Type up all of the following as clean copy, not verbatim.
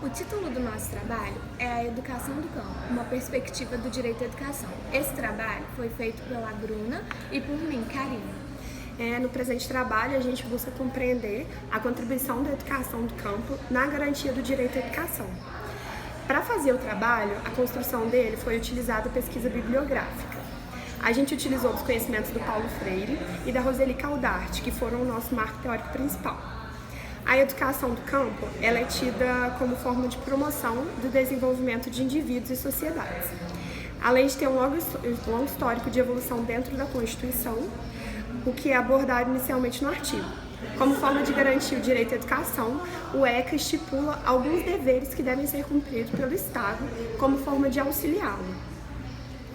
O título do nosso trabalho é a Educação do Campo, uma perspectiva do direito à educação. Esse trabalho foi feito pela Bruna e por mim, Karina. No presente trabalho, a gente busca compreender a contribuição da educação do campo na garantia do direito à educação. Para fazer o trabalho, a construção dele foi utilizada a pesquisa bibliográfica. A gente utilizou os conhecimentos do Paulo Freire e da Roseli Caldarte, que foram o nosso marco teórico principal. A educação do campo ela é tida como forma de promoção do desenvolvimento de indivíduos e sociedades. Além de ter um longo histórico de evolução dentro da Constituição, o que é abordado inicialmente no artigo. Como forma de garantir o direito à educação, o ECA estipula alguns deveres que devem ser cumpridos pelo Estado como forma de auxiliá-lo.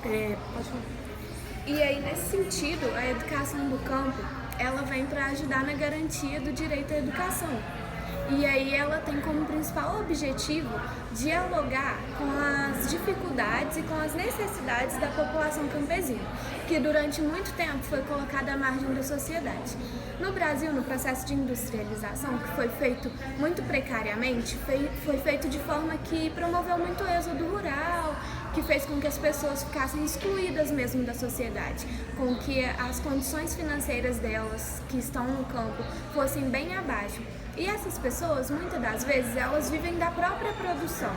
Pode falar. E aí, nesse sentido, a educação do campo, ela vem para ajudar na garantia do direito à educação. E aí ela tem como principal objetivo dialogar com as dificuldades e com as necessidades da população campesina, que durante muito tempo foi colocada à margem da sociedade. No Brasil, no processo de industrialização, que foi feito muito precariamente, foi feito de forma que promoveu muito o êxodo rural, que fez com que as pessoas ficassem excluídas mesmo da sociedade, com que as condições financeiras delas, que estão no campo, fossem bem abaixo. E essas pessoas, muitas das vezes, elas vivem da própria produção,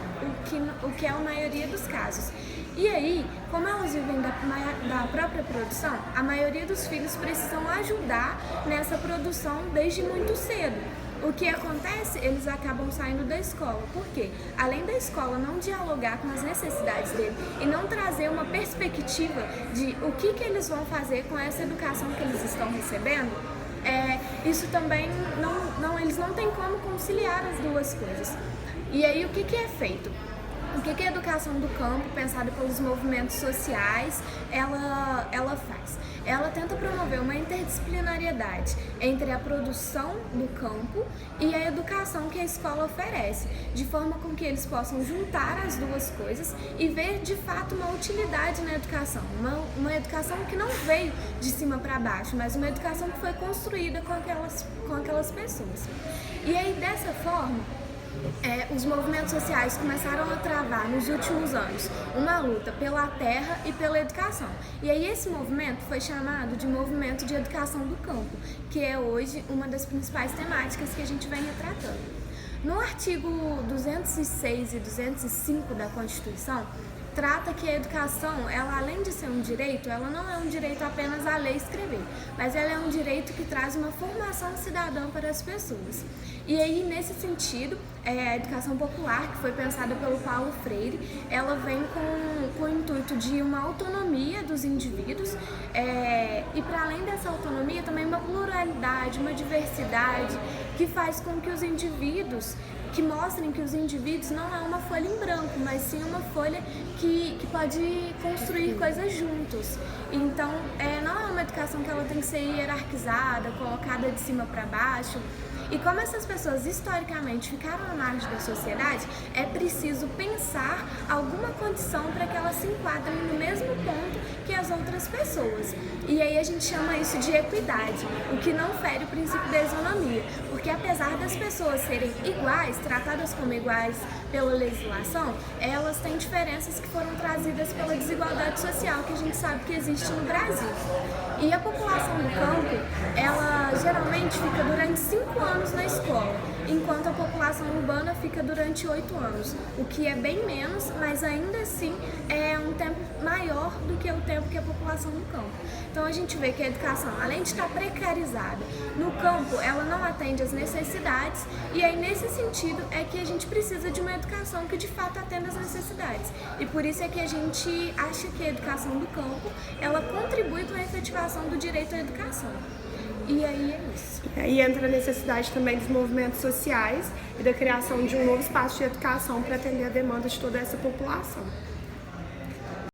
o que é a maioria dos casos. E aí, como elas vivem da própria produção, a maioria dos filhos precisam ajudar nessa produção desde muito cedo. O que acontece? Eles acabam saindo da escola. Por quê? Além da escola não dialogar com as necessidades dele e não trazer uma perspectiva de o que eles vão fazer com essa educação que eles estão recebendo, isso também eles não têm como conciliar as duas coisas. E aí o que é feito? O que a educação do campo, pensada pelos movimentos sociais, ela faz? Ela tenta promover uma interdisciplinariedade entre a produção do campo e a educação que a escola oferece, de forma com que eles possam juntar as duas coisas e ver de fato uma utilidade na educação, uma educação que não veio de cima para baixo, mas uma educação que foi construída com aquelas pessoas. E aí, dessa forma, os movimentos sociais começaram a travar nos últimos anos uma luta pela terra e pela educação. E aí esse movimento foi chamado de movimento de educação do campo, que é hoje uma das principais temáticas que a gente vem retratando. No artigo 206 e 205 da Constituição, trata que a educação, ela além de ser um direito, ela não é um direito apenas a ler e escrever, mas ela é um direito que traz uma formação cidadã para as pessoas. E aí, nesse sentido, a educação popular, que foi pensada pelo Paulo Freire, ela vem com o intuito de uma autonomia dos indivíduos e, para além dessa autonomia, também uma pluralidade, uma diversidade, que faz com que os indivíduos, que mostrem que os indivíduos não é uma folha em branco, mas sim uma folha que pode construir coisas juntos. Então, não é uma educação que ela tem que ser hierarquizada, colocada de cima para baixo. E como essas pessoas historicamente ficaram à margem da sociedade, é preciso pensar alguma condição para que elas se enquadrem no mesmo ponto que as outras pessoas. E aí a gente chama isso de equidade, o que não fere o princípio da isonomia, porque apesar das pessoas serem iguais, tratadas como iguais pela legislação, elas têm diferenças que foram trazidas pela desigualdade social que a gente sabe que existe no Brasil. E a população do campo, ela geralmente fica durante 5 anos na escola, enquanto a população urbana fica durante 8 anos, o que é bem menos, mas ainda assim é um tempo maior do que o tempo que a população no campo. Então a gente vê que a educação, além de estar precarizada, no campo ela não atende às necessidades, e aí nesse sentido é que a gente precisa de uma educação que de fato atenda às necessidades. E por isso é que a gente acha que a educação do campo, ela contribui para a efetivação do direito à educação. E aí é isso. E aí entra a necessidade também dos movimentos sociais e da criação de um novo espaço de educação para atender a demanda de toda essa população.